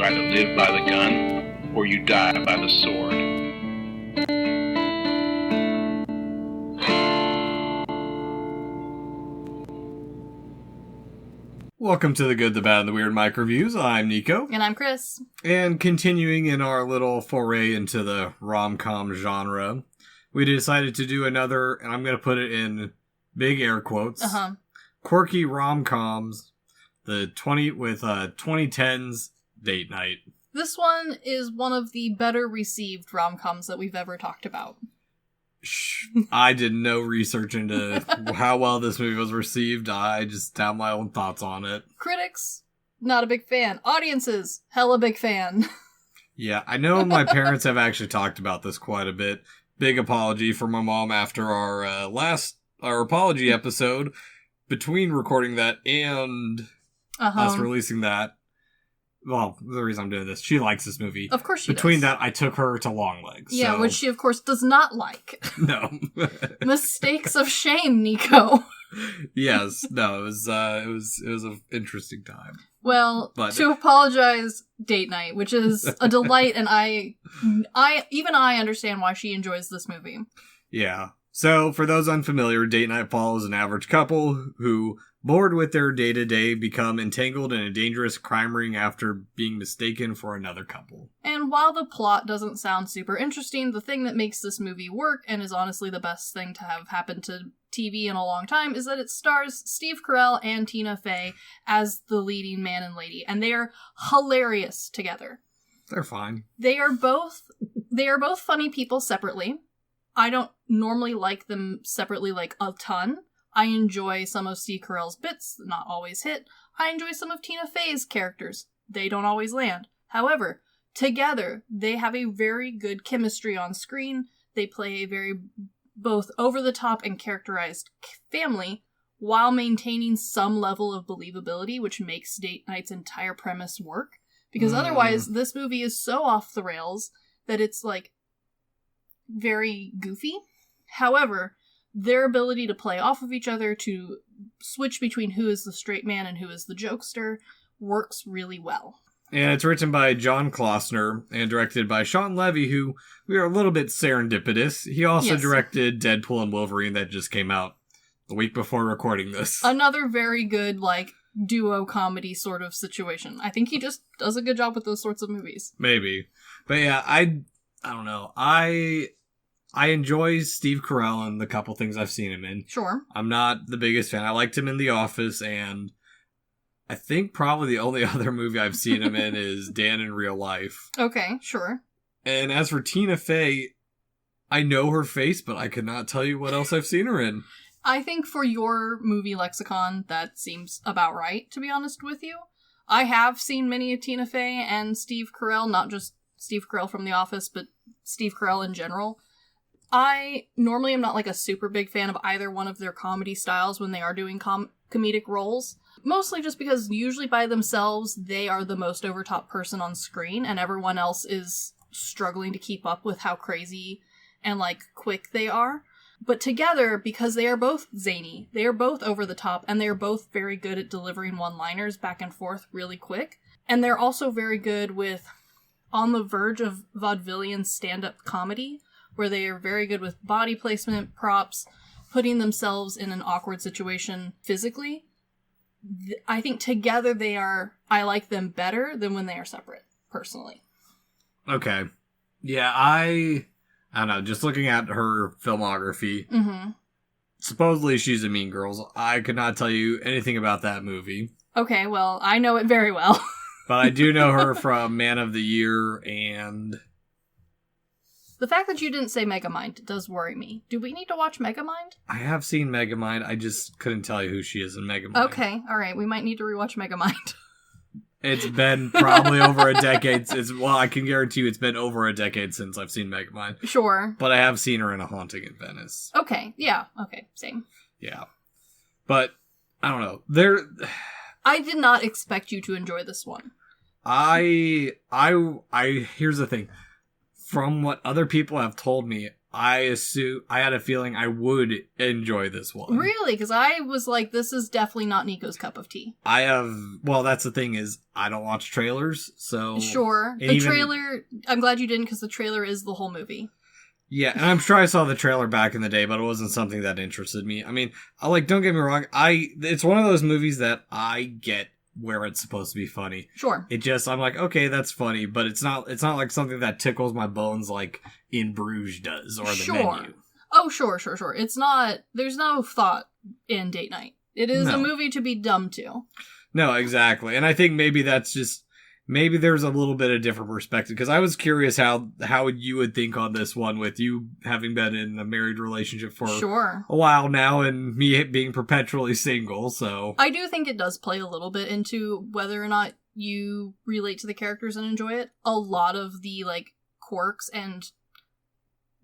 You either live by the gun or you die by the sword. Welcome to the Good, the Bad, and the Weird MicroViews. I'm Nicho. And I'm Chris. And continuing in our little foray into the rom-com genre, we decided to do another, and I'm going to put it in big air quotes, quirky rom-coms, the 2010s date night. This one is one of the better received rom-coms that we've ever talked about. I did no research into how well this movie was received. I just have my own thoughts on it. Critics, not a big fan. Audiences, hella big fan. Yeah, I know my parents have actually talked about this quite a bit. Big apology for my mom after our apology episode. Between recording that and us releasing that, well, the reason I'm doing this, she likes this movie. Of course she does. Between that, I took her to Longlegs. Yeah, so. which she, of course, does not like. No. Mistakes of shame, Nicho. Yes, no, it was an interesting time. Well, to apologize, date night, which is a delight, and I understand why she enjoys this movie. Yeah. So, for those unfamiliar, date night follows an average couple who, bored with their day-to-day, become entangled in a dangerous crime ring after being mistaken for another couple. And while the plot doesn't sound super interesting, the thing that makes this movie work, and is honestly the best thing to have happened to TV in a long time, is that it stars Steve Carell and Tina Fey as the leading man and lady, and they are hilarious together. They're fine. They are both funny people separately. I don't normally like them separately like a ton. I enjoy some of Steve Carell's bits, not always hit. I enjoy some of Tina Fey's characters. They don't always land. However, together, they have a very good chemistry on screen. They play a very both over-the-top and characterized family while maintaining some level of believability, which makes Date Night's entire premise work. Because otherwise, this movie is so off the rails that it's, like, very goofy. However, their ability to play off of each other, to switch between who is the straight man and who is the jokester, works really well. And it's written by John Klossner and directed by Sean Levy, who we are a little bit serendipitous. He also directed Deadpool and Wolverine that just came out the week before recording this. Another very good, like, duo comedy sort of situation. I think he just does a good job with those sorts of movies. Maybe. But yeah, I don't know. I enjoy Steve Carell and the couple things I've seen him in. Sure. I'm not the biggest fan. I liked him in The Office, and I think probably the only other movie I've seen him in is Dan in Real Life. Okay, sure. And as for Tina Fey, I know her face, but I could not tell you what else I've seen her in. I think for your movie lexicon, that seems about right, to be honest with you. I have seen many of Tina Fey and Steve Carell, not just Steve Carell from The Office, but Steve Carell in general. I normally am not like a super big fan of either one of their comedy styles when they are doing comedic roles. Mostly just because usually by themselves, they are the most overtop person on screen, and everyone else is struggling to keep up with how crazy and, like, quick they are. But together, because they are both zany, they are both over the top, and they are both very good at delivering one-liners back and forth really quick. And they're also very good with on the verge of vaudevillian stand-up comedy, where they are very good with body placement, props, putting themselves in an awkward situation physically. I think together I like them better than when they are separate, personally. Okay. Yeah, I don't know, just looking at her filmography, supposedly she's in Mean Girls. I could not tell you anything about that movie. Okay, well, I know it very well. But I do know her from Man of the Year and... The fact that you didn't say Megamind does worry me. Do we need to watch Megamind? I have seen Megamind. I just couldn't tell you who she is in Megamind. Okay, alright. We might need to rewatch Megamind. It's been probably over a decade. I can guarantee you it's been over a decade since I've seen Megamind. Sure. But I have seen her in A Haunting in Venice. Okay, yeah. Okay, same. Yeah. But, I don't know. I did not expect you to enjoy this one. Here's the thing. From what other people have told me, I had a feeling I would enjoy this one. Really? Because I was like, this is definitely not Nico's cup of tea. That's the thing is, I don't watch trailers, so... Sure. The trailer, I'm glad you didn't, because the trailer is the whole movie. Yeah, and I'm sure I saw the trailer back in the day, but it wasn't something that interested me. I mean, don't get me wrong, it's one of those movies that I get where it's supposed to be funny. Sure. I'm like, okay, that's funny, but it's not like something that tickles my bones like In Bruges does, or The Menu. Oh, sure. It's not, there's no thought in Date Night. It is a movie to be dumb to. No, exactly. And I think maybe maybe there's a little bit of different perspective, because I was curious how you would think on this one, with you having been in a married relationship for a while now and me being perpetually single, so... I do think it does play a little bit into whether or not you relate to the characters and enjoy it. A lot of the, like, quirks and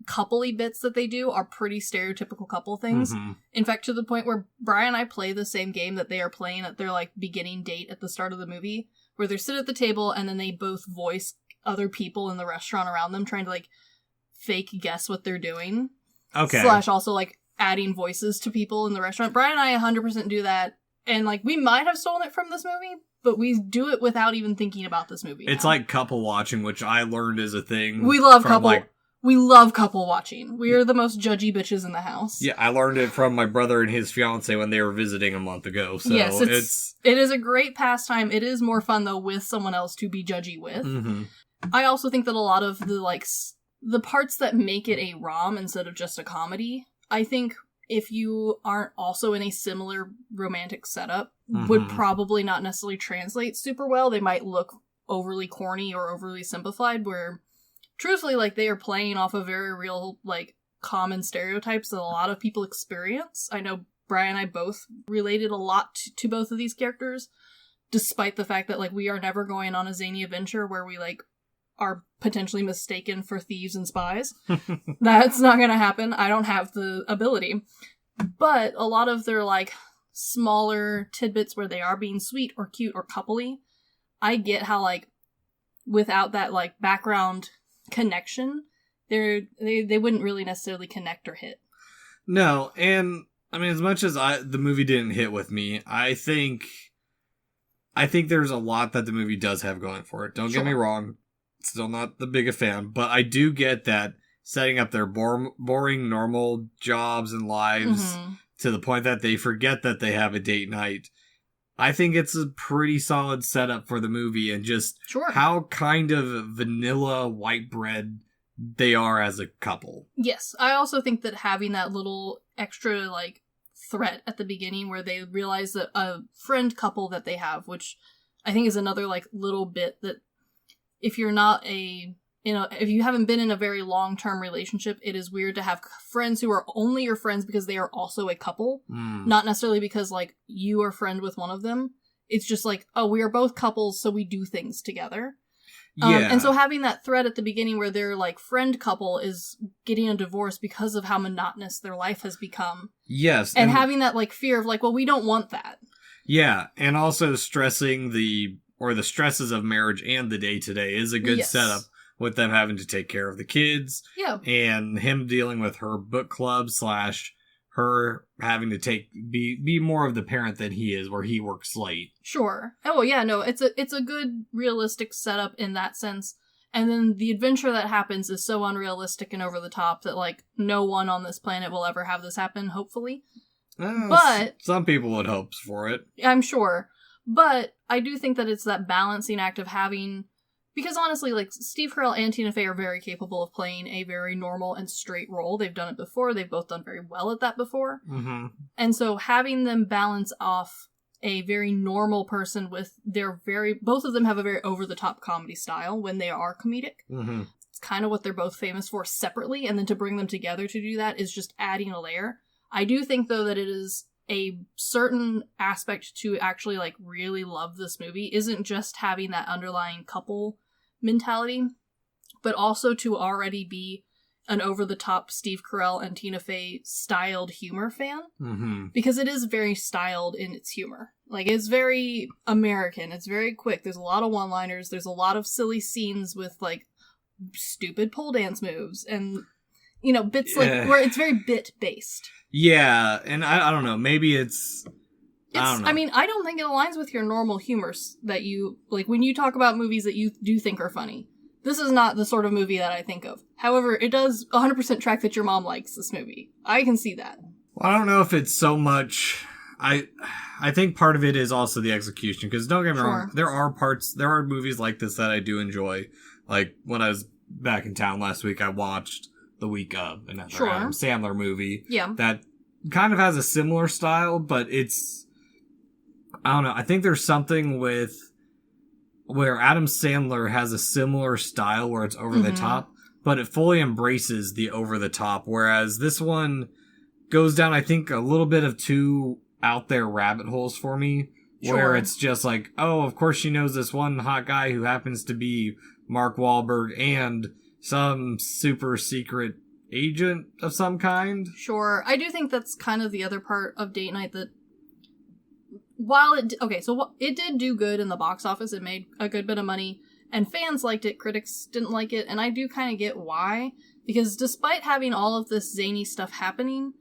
coupley bits that they do are pretty stereotypical couple things. Mm-hmm. In fact, to the point where Brian and I play the same game that they are playing at their, like, beginning date at the start of the movie, where they sit at the table and then they both voice other people in the restaurant around them, trying to, like, fake guess what they're doing. Okay. / also, like, adding voices to people in the restaurant. Brian and I 100% do that. And, like, we might have stolen it from this movie, but we do it without even thinking about this movie. It's like couple watching, which I learned is a thing. We love couple. We love couple watching. We are the most judgy bitches in the house. Yeah, I learned it from my brother and his fiance when they were visiting a month ago. So yes, it is a great pastime. It is more fun, though, with someone else to be judgy with. Mm-hmm. I also think that a lot of the parts that make it a rom instead of just a comedy, I think if you aren't also in a similar romantic setup, would probably not necessarily translate super well. They might look overly corny or overly simplified, where... truthfully, like, they are playing off of very real, like, common stereotypes that a lot of people experience. I know Brian and I both related a lot to both of these characters, despite the fact that, like, we are never going on a zany adventure where we, like, are potentially mistaken for thieves and spies. That's not gonna happen. I don't have the ability. But a lot of their, like, smaller tidbits where they are being sweet or cute or coupley, I get how, like, without that, like, background connection, they wouldn't really necessarily connect or hit. No, and I mean, as much as the movie didn't hit with me, I think there's a lot that the movie does have going for it. Don't get me wrong, still not the biggest fan, but I do get that setting up their boring normal jobs and lives to the point that they forget that they have a date night. I think it's a pretty solid setup for the movie, and just how kind of vanilla white bread they are as a couple. Yes, I also think that having that little extra, like, threat at the beginning where they realize that a friend couple that they have, which I think is another, like, little bit that if you're not if you haven't been in a very long-term relationship, it is weird to have friends who are only your friends because they are also a couple. Not necessarily because, like, you are friend with one of them. It's just like, oh, we are both couples, so we do things together. Yeah. And so having that thread at the beginning where their, like, friend couple is getting a divorce because of how monotonous their life has become. Yes. And having that, like, fear of, like, well, we don't want that. Yeah, and also stressing the stresses of marriage and the day-to-day is a good setup. With them having to take care of the kids. Yeah. And him dealing with her book club / her having to be more of the parent than he is, where he works late. Sure. Oh, yeah, no, it's a good, realistic setup in that sense. And then the adventure that happens is so unrealistic and over the top that, like, no one on this planet will ever have this happen, hopefully. But some people would hope for it. I'm sure. But I do think that it's that balancing act of having... Because honestly, like, Steve Carell and Tina Fey are very capable of playing a very normal and straight role. They've done it before. They've both done very well at that before. Mm-hmm. And so having them balance off a very normal person with both of them have a very over-the-top comedy style when they are comedic. Mm-hmm. It's kind of what they're both famous for separately. And then to bring them together to do that is just adding a layer. I do think, though, that it is a certain aspect to actually, like, really love this movie isn't just having that underlying couple mentality, but also to already be an over-the-top Steve Carell and Tina Fey styled humor fan. Mm-hmm. Because it is very styled in its humor. Like, it's very American. It's very quick. There's a lot of one-liners. There's a lot of silly scenes with, like, stupid pole dance moves. And bits like where it's very bit based. Yeah, and I don't know, maybe it's I don't know. I mean, I don't think it aligns with your normal humors that you, like, when you talk about movies that you do think are funny. This is not the sort of movie that I think of. However, it does 100% track that your mom likes this movie. I can see that. Well, I don't know if it's so much... I think part of it is also the execution, because don't get me wrong, there are movies like this that I do enjoy. Like, when I was back in town last week, I watched The Week Of, another Adam Sandler movie. Yeah. That kind of has a similar style, but it's... I don't know. I think there's something with where Adam Sandler has a similar style where it's over the top, but it fully embraces the over the top. Whereas this one goes down, I think, a little bit of two out there rabbit holes for me, where it's just like, oh, of course she knows this one hot guy who happens to be Mark Wahlberg and some super secret agent of some kind. Sure. I do think that's kind of the other part of Date Night that while it did do good in the box office, it made a good bit of money, and fans liked it, critics didn't like it, and I do kind of get why, because despite having all of this zany stuff happening,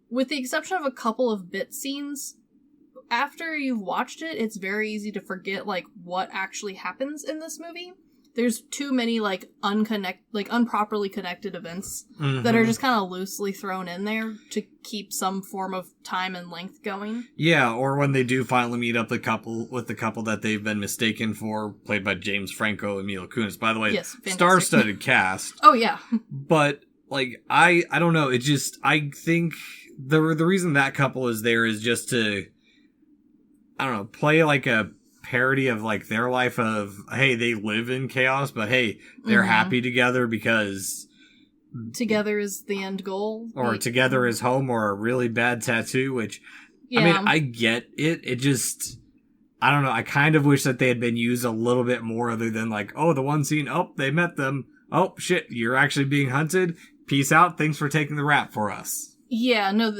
with the exception of a couple of bit scenes, after you've watched it, it's very easy to forget, like, what actually happens in this movie. There's too many, like, improperly connected events that are just kind of loosely thrown in there to keep some form of time and length going. Yeah, or when they do finally meet up with the couple that they've been mistaken for, played by James Franco and Mila Kunis. By the way, yes, star-studded cast. Oh, yeah. But, like, I don't know, it just, I think the reason that couple is there is just to, I don't know, play like a parody of, like, their life of, hey, they live in chaos, but hey, they're happy together because together is the end goal, or together is home, or a really bad tattoo, which I mean, I get it just, I don't know, I kind of wish that they had been used a little bit more, other than like, oh, the one scene, oh, they met them, oh shit, you're actually being hunted, peace out, thanks for taking the rap for us. Yeah, no,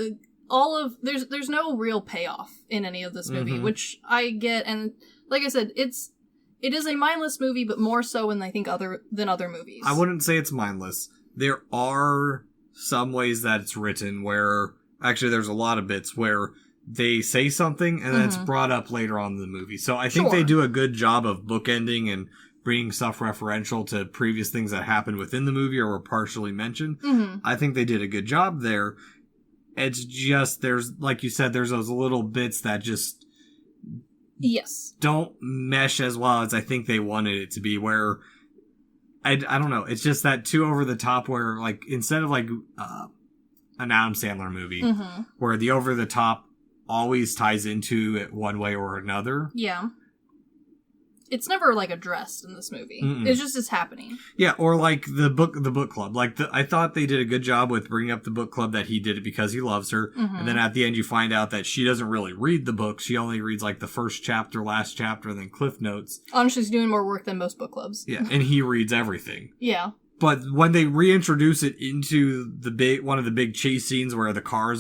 there's no real payoff in any of this movie, which I get, and like I said, it is a mindless movie, but more so than I think other movies. I wouldn't say it's mindless. There are some ways that it's written where, actually there's a lot of bits where they say something and then it's brought up later on in the movie. So I think they do a good job of bookending and bringing stuff referential to previous things that happened within the movie or were partially mentioned. I think they did a good job there. It's just, there's, like you said, there's those little bits that just don't mesh as well as I think they wanted it to be, where I don't know, it's just that too over the top where, like, instead of like an Adam Sandler movie where the over the top always ties into it one way or another. Yeah. It's never, like, addressed in this movie. It's just, it's happening. Yeah, or, like, the book club. Like, I thought they did a good job with bringing up the book club, that he did it because he loves her. And then at the end you find out that she doesn't really read the book. She only reads, like, the first chapter, last chapter, and then Cliff Notes. Honestly, she's doing more work than most book clubs. Yeah, and he reads everything. Yeah. But when they reintroduce it into one of the big chase scenes where the car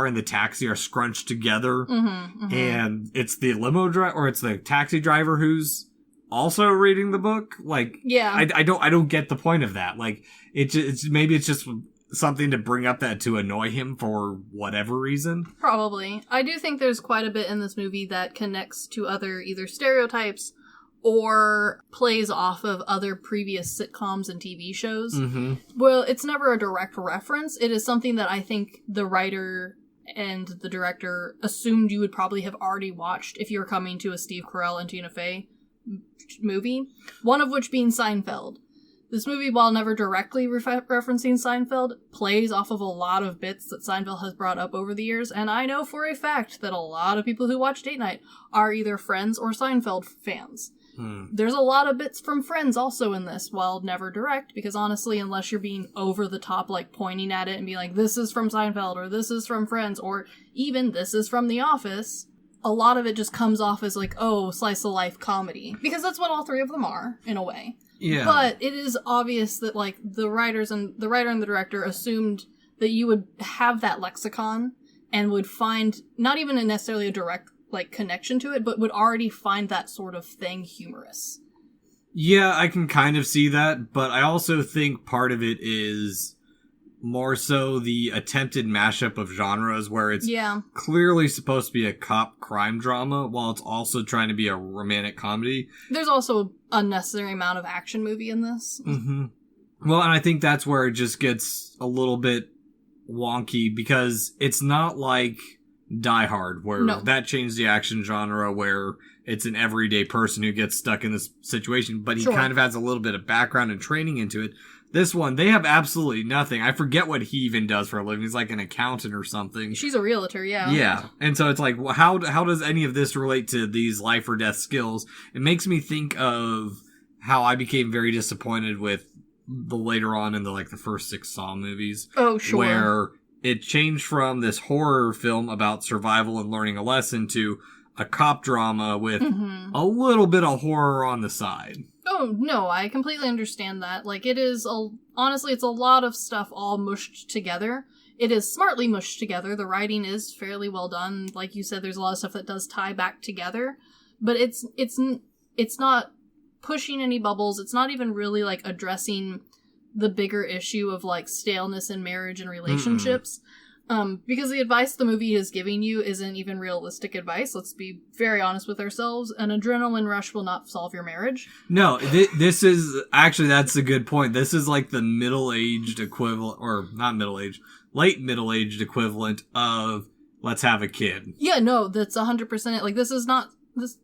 and the taxi are scrunched together, and it's the limo driver, or it's the taxi driver who's also reading the book. Like, yeah, I don't get the point of that. Like, maybe it's just something to bring up that to annoy him for whatever reason. Probably. I do think there's quite a bit in this movie that connects to other either stereotypes or plays off of other previous sitcoms and TV shows. Well, it's never a direct reference. It is something that I think the writer and the director assumed you would probably have already watched if you were coming to a Steve Carell and Tina Fey movie. One of which being Seinfeld. This movie, while never directly referencing Seinfeld, plays off of a lot of bits that Seinfeld has brought up over the years, and I know for a fact that a lot of people who watch Date Night are either Friends or Seinfeld fans. There's a lot of bits from Friends also in this, while never direct, because honestly, unless you're being over the top, like pointing at it and being like, this is from Seinfeld, or this is from Friends, or even this is from The Office, a lot of it just comes off as like, oh, slice of life comedy. Because that's what all three of them are, in a way. Yeah. But it is obvious that, like, the writer and the director assumed that you would have that lexicon and would find not even necessarily a direct, like, connection to it, but would already find that sort of thing humorous. Yeah, I can kind of see that, but I also think part of it is more so the attempted mashup of genres where it's clearly supposed to be a cop crime drama while it's also trying to be a romantic comedy. There's also an unnecessary amount of action movie in this. Mm-hmm. Well, and I think that's where it just gets a little bit wonky because it's not like Die Hard where that changed the action genre where it's an everyday person who gets stuck in this situation, but he kind of has a little bit of background and training into it. This one, they have absolutely nothing. I forget what he even does for a living. He's like an accountant or something. She's a realtor, yeah. Yeah. And so it's like, well, how does any of this relate to these life or death skills? It makes me think of how I became very disappointed with the later on in the first 6 Saw movies. Oh, sure. Where it changed from this horror film about survival and learning a lesson to a cop drama with a little bit of horror on the side. Oh, no, I completely understand that. It is, honestly, it's a lot of stuff all mushed together. It is smartly mushed together. The writing is fairly well done. Like you said, there's a lot of stuff that does tie back together. But it's not pushing any bubbles. It's not even really, addressing the bigger issue of, staleness in marriage and relationships. Because the advice the movie is giving you isn't even realistic advice. Let's be very honest with ourselves. An adrenaline rush will not solve your marriage. No, this is... Actually, that's a good point. This is the middle-aged equivalent... Or, not middle-aged. Late middle-aged equivalent of let's have a kid. Yeah, no, that's 100% it. This is not...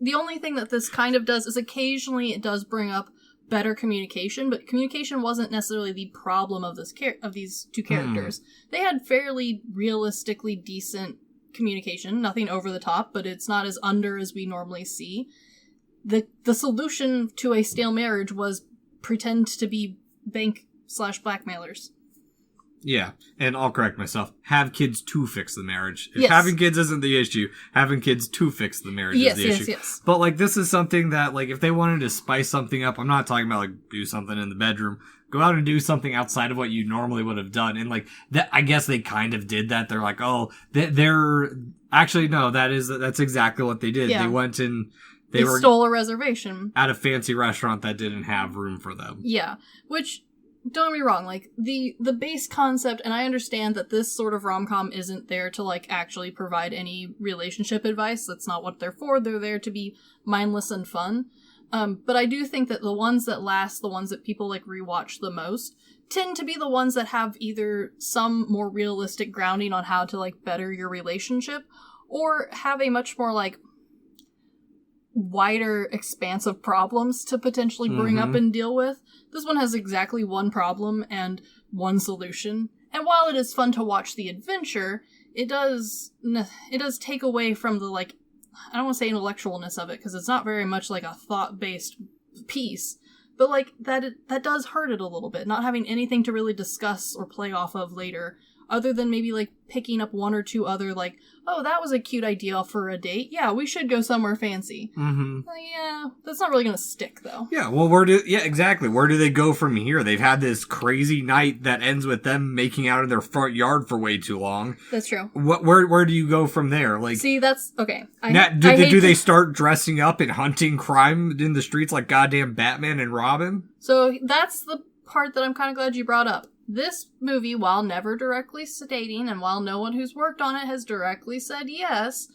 the only thing that this kind of does is occasionally it does bring up better communication, but communication wasn't necessarily the problem of these two characters. They had fairly realistically decent communication, nothing over the top, but it's not as under as we normally see. The solution to a stale marriage was pretend to be bank/blackmailers. Yeah, and I'll correct myself. Have kids to fix the marriage. If having kids isn't the issue, having kids to fix the marriage is the issue. Yes. But, this is something that, if they wanted to spice something up, I'm not talking about, do something in the bedroom. Go out and do something outside of what you normally would have done. And, that, I guess they kind of did that. They're like, oh, they're... Actually, no, that's exactly what they did. Yeah. They went and... They stole a reservation. At a fancy restaurant that didn't have room for them. Yeah, which... Don't get me wrong, the base concept, and I understand that this sort of rom-com isn't there to, actually provide any relationship advice. That's not what they're for. They're there to be mindless and fun. But I do think that the ones that last, the ones that people, rewatch the most, tend to be the ones that have either some more realistic grounding on how to, better your relationship, or have a much more, wider expanse of problems to potentially bring up and deal with. This one has exactly one problem and one solution. And while it is fun to watch the adventure, it does take away from the, I don't want to say intellectualness of it, because it's not very much a thought-based piece. But, that does hurt it a little bit, not having anything to really discuss or play off of later, other than maybe, picking up one or two other, oh, that was a cute idea for a date. Yeah, we should go somewhere fancy. Mm-hmm. Yeah, that's not really gonna stick, though. Yeah, well, exactly. Where do they go from here? They've had this crazy night that ends with them making out in their front yard for way too long. That's true. Where do you go from there? See, that's... Okay. Do they start dressing up and hunting crime in the streets like goddamn Batman and Robin? So, that's the part that I'm kind of glad you brought up. This movie, while never directly stating, and while no one who's worked on it has directly said yes,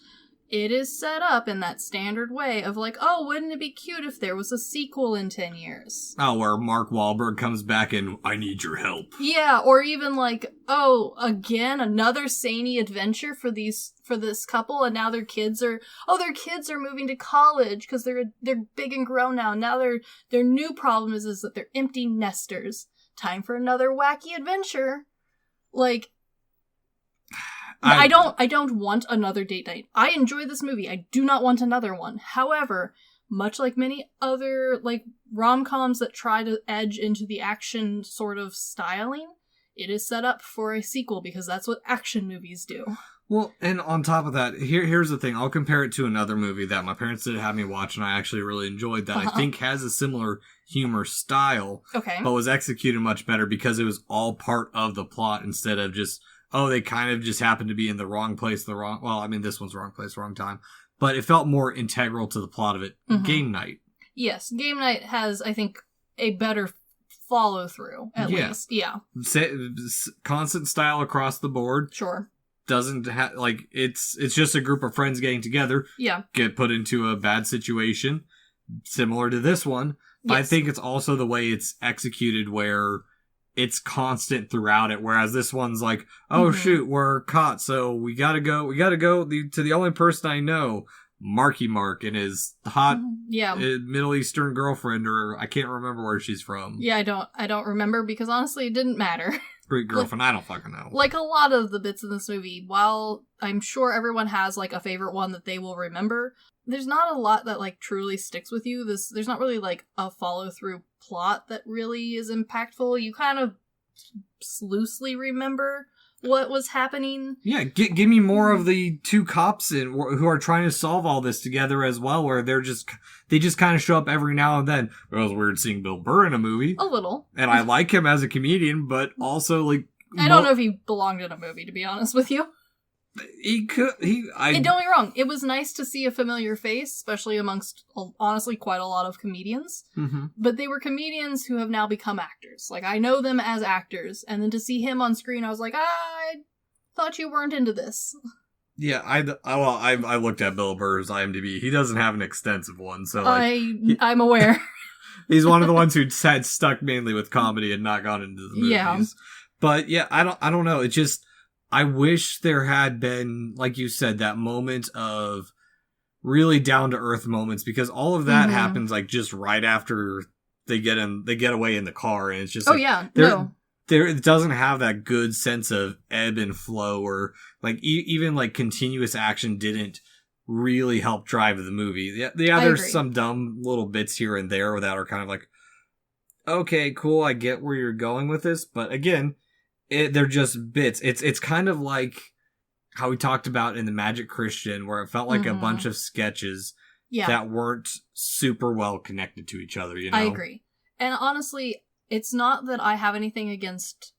it is set up in that standard way of oh, wouldn't it be cute if there was a sequel in 10 years? Oh, where Mark Wahlberg comes back and, I need your help. Yeah, or even oh, again, another zany adventure for this couple, and now their kids are moving to college because they're big and grown now. Now their new problem is that they're empty nesters. Time for another wacky adventure. I don't want another date night. I enjoy this movie. I do not want another one. However, much like many other rom-coms that try to edge into the action sort of styling, it is set up for a sequel because that's what action movies do. Well, and on top of that, here's the thing. I'll compare it to another movie that my parents did have me watch, and I actually really enjoyed that. I think has a similar humor style, but was executed much better because it was all part of the plot instead of just, they kind of just happened to be in the wrong place, this one's wrong place, wrong time. But it felt more integral to the plot of it. Game Night. Yes, Game Night has, I think, a better follow through, at least. Yeah. Constant style across the board. Sure. Doesn't have, like, it's just a group of friends getting together. Yeah. Get put into a bad situation, similar to this one. But I think it's also the way it's executed where it's constant throughout it, whereas this one's like, oh shoot, we're caught, so we gotta go to the only person I know, Marky Mark, and his hot Middle Eastern girlfriend, or I can't remember where she's from. Yeah, I don't remember, because honestly it didn't matter. Great girlfriend, I don't fucking know. Like a lot of the bits in this movie, while I'm sure everyone has like a favorite one that they will remember, there's not a lot that like truly sticks with you. There's not really like a follow through plot that really is impactful. You kind of loosely remember what was happening. Yeah, give me more of the two cops who are trying to solve all this together as well, where they just kind of show up every now and then. It was weird seeing Bill Burr in a movie. A little. And I like him as a comedian, but also like... I don't know if he belonged in a movie, to be honest with you. He could... And don't get me wrong, it was nice to see a familiar face, especially amongst, honestly, quite a lot of comedians. Mm-hmm. But they were comedians who have now become actors. Like, I know them as actors, and then to see him on screen, I was like, I thought you weren't into this. Yeah, I looked at Bill Burr's IMDb. He doesn't have an extensive one, so like... I'm aware. He's one of the ones who had stuck mainly with comedy and not gone into the movies. Yeah. But yeah, I don't know. It just... I wish there had been, like you said, that moment of really down-to-earth moments, because all of that happens, like, just right after they get away in the car, and it's just it doesn't have that good sense of ebb and flow, or, like, even, like, continuous action didn't really help drive the movie. There's some dumb little bits here and there that are kind of like, okay, cool, I get where you're going with this, but again... they're just bits. It's kind of like how we talked about in the Magic Christian, where it felt like a bunch of sketches that weren't super well connected to each other, you know? I agree. And honestly, it's not that I have anything against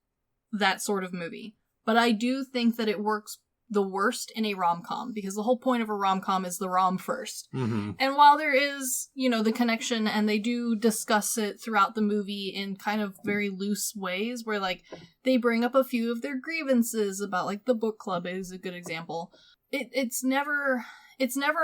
that sort of movie, but I do think that it works the worst in a rom-com, because the whole point of a rom-com is the rom first. Mm-hmm. And while there is, the connection, and they do discuss it throughout the movie in kind of very loose ways, where, like, they bring up a few of their grievances about, like, the book club is a good example. It's never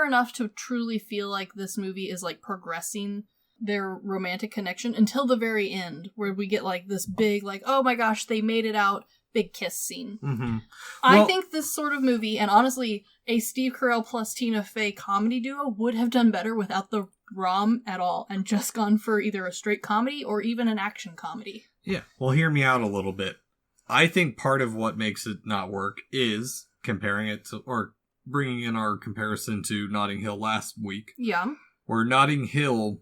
enough to truly feel like this movie is, like, progressing their romantic connection until the very end, where we get, like, this big, like, oh my gosh, they made it out, big kiss scene. Mm-hmm. I think this sort of movie, and honestly, a Steve Carell plus Tina Fey comedy duo would have done better without the rom at all, and just gone for either a straight comedy or even an action comedy. Yeah, well, hear me out a little bit. I think part of what makes it not work is comparing it to, or bringing in our comparison to Notting Hill last week. Yeah. Where Notting Hill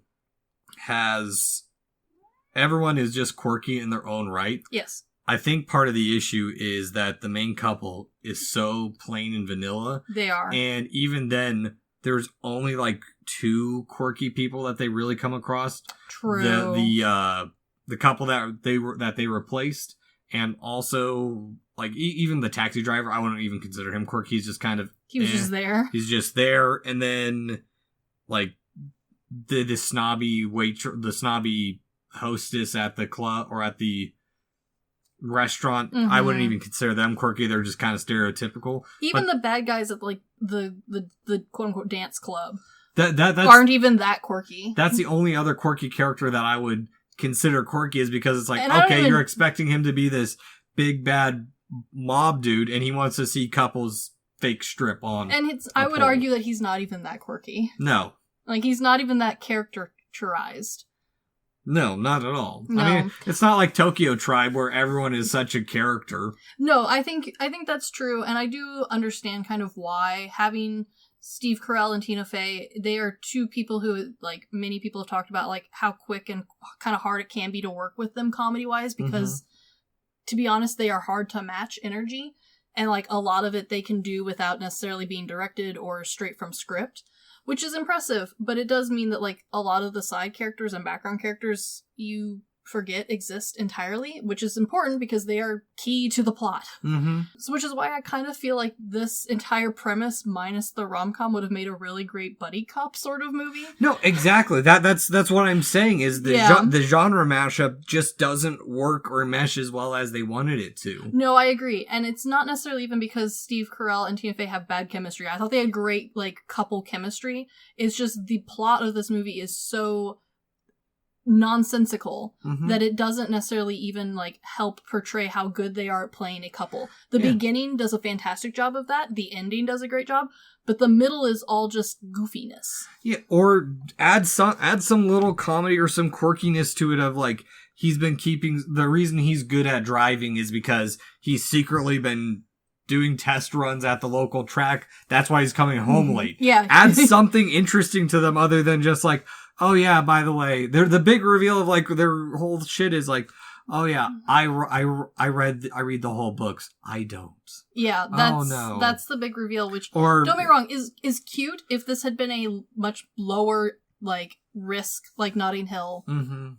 everyone is just quirky in their own right. Yes. I think part of the issue is that the main couple is so plain and vanilla. They are. And even then, there's only like two quirky people that they really come across. True. The couple that they replaced, and also like even the taxi driver, I wouldn't even consider him quirky. He's just kind of just there. He's just there, and then like the snobby the snobby hostess at the club or at the restaurant, I wouldn't even consider them quirky. They're just kind of stereotypical. Even the bad guys at like the quote unquote dance club that's, aren't even that quirky. That's the only other quirky character that I would consider quirky, is because it's like, you're expecting him to be this big bad mob dude, and he wants to see couples fake strip on. And I would argue that he's not even that quirky. No, like he's not even that characterized. No, not at all. No. I mean, it's not like Tokyo Tribe where everyone is such a character. No, I think that's true, and I do understand kind of why having Steve Carell and Tina Fey, they are two people who, like, many people have talked about, like, how quick and kind of hard it can be to work with them comedy-wise, because, to be honest, they are hard to match energy, and, like, a lot of it they can do without necessarily being directed or straight from script. Which is impressive, but it does mean that, like, a lot of the side characters and background characters, you forget exist entirely, which is important because they are key to the plot. Mm-hmm. So, which is why I kind of feel like this entire premise minus the rom-com would have made a really great buddy cop sort of movie. No, exactly. That's what I'm saying is the genre mashup just doesn't work or mesh as well as they wanted it to. No, I agree. And it's not necessarily even because Steve Carell and Tina Fey have bad chemistry. I thought they had great, like, couple chemistry. It's just the plot of this movie is so nonsensical that it doesn't necessarily even like help portray how good they are at playing a couple. The beginning does a fantastic job of that. The ending does a great job, but the middle is all just goofiness. Yeah, or add some little comedy or some quirkiness to it of like he's been keeping the reason he's good at driving is because he's secretly been doing test runs at the local track. That's why he's coming home late. Yeah. Add something interesting to them other than just like, oh yeah, by the way, the big reveal of like their whole shit is like, oh yeah, I read the whole books. I don't. Yeah, that's the big reveal, which or, don't get me wrong, is cute if this had been a much lower like risk, like Notting Hill,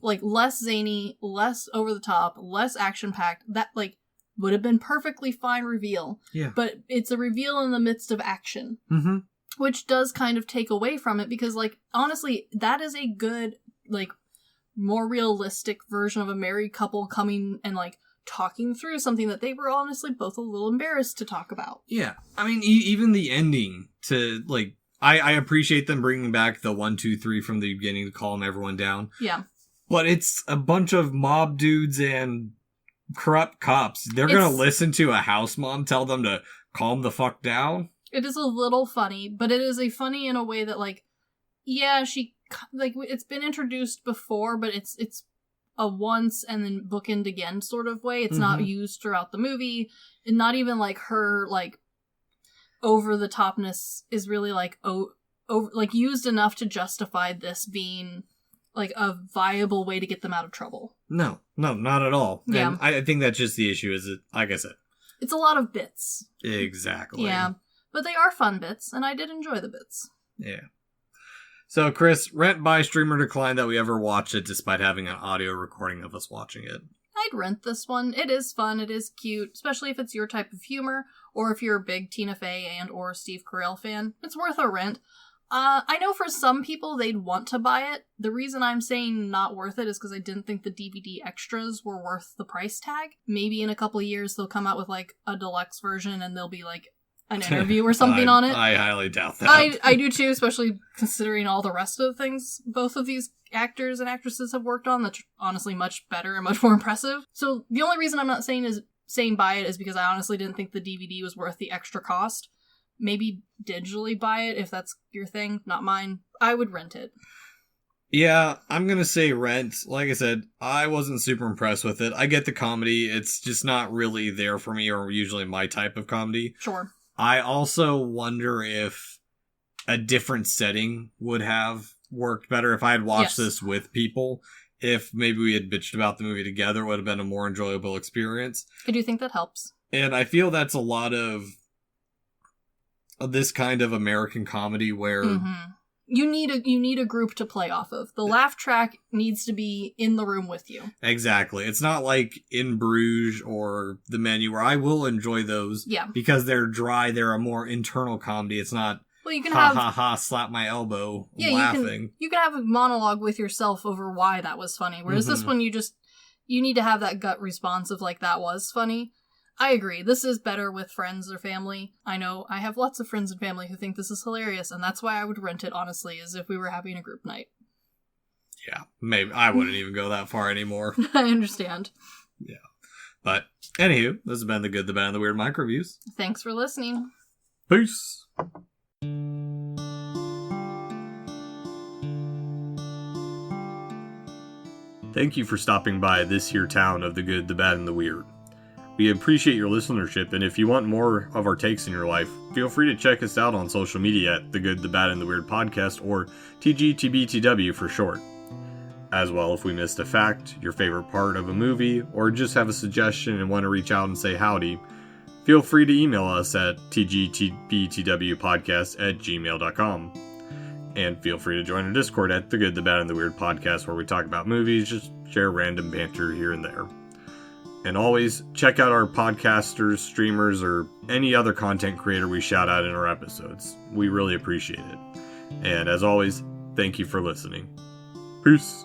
like less zany, less over the top, less action packed. That like would have been perfectly fine reveal. Yeah, but it's a reveal in the midst of action. Which does kind of take away from it because, like, honestly, that is a good, like, more realistic version of a married couple coming and, like, talking through something that they were honestly both a little embarrassed to talk about. Yeah. I mean, even the ending to, like, I appreciate them bringing back the 1, 2, 3 from the beginning to calm everyone down. Yeah. But it's a bunch of mob dudes and corrupt cops. They're going to listen to a house mom tell them to calm the fuck down. It is a little funny, but it is a funny in a way that, like, yeah, it's been introduced before, but it's a once and then bookend again sort of way. It's not used throughout the movie, and not even, like, her, like, over-the-topness is really, like, like, used enough to justify this being, like, a viable way to get them out of trouble. No, not at all. Yeah. And I think that's just the issue, is that, like I said. It's a lot of bits. Exactly. Yeah. But they are fun bits, and I did enjoy the bits. Yeah. So, Chris, rent, buy, stream, or decline that we ever watched it despite having an audio recording of us watching it. I'd rent this one. It is fun. It is cute, especially if it's your type of humor, or if you're a big Tina Fey and or Steve Carell fan. It's worth a rent. I know for some people they'd want to buy it. The reason I'm saying not worth it is because I didn't think the DVD extras were worth the price tag. Maybe in a couple of years they'll come out with like a deluxe version and they'll be like an interview or something on it. I highly doubt that. I do too, especially considering all the rest of the things both of these actors and actresses have worked on that's honestly much better and much more impressive. So the only reason I'm not saying buy it is because I honestly didn't think the DVD was worth the extra cost. Maybe digitally buy it if that's your thing, not mine. I would rent it. Yeah, I'm gonna say rent. Like I said, I wasn't super impressed with it. I get the comedy. It's just not really there for me or usually my type of comedy. Sure. I also wonder if a different setting would have worked better if I had watched this with people. If maybe we had bitched about the movie together, it would have been a more enjoyable experience. I do think that helps. And I feel that's a lot of this kind of American comedy where you need a group to play off of. The laugh track needs to be in the room with you. Exactly. It's not like In Bruges or The Menu where I will enjoy those. Yeah. Because they're dry. They're a more internal comedy. It's not you can slap my elbow, laughing. You can have a monologue with yourself over why that was funny. Whereas this one, you need to have that gut response of like, that was funny. I agree. This is better with friends or family. I know I have lots of friends and family who think this is hilarious, and that's why I would rent it, honestly, as if we were having a group night. Yeah, maybe. I wouldn't even go that far anymore. I understand. Yeah. But, anywho, this has been the Good, the Bad, and the Weird MicroViews. Thanks for listening. Peace! Thank you for stopping by this here town of the Good, the Bad, and the Weird. We appreciate your listenership, and if you want more of our takes in your life, feel free to check us out on social media at The Good, the Bad, and the Weird Podcast, or TGTBTW for short. As well, if we missed a fact, your favorite part of a movie, or just have a suggestion and want to reach out and say howdy, feel free to email us at tgtbtwpodcast@gmail.com. And feel free to join our Discord at The Good, The Bad, and The Weird podcast, where we talk about movies, just share random banter here and there. And always check out our podcasters, streamers, or any other content creator we shout out in our episodes. We really appreciate it. And as always, thank you for listening. Peace.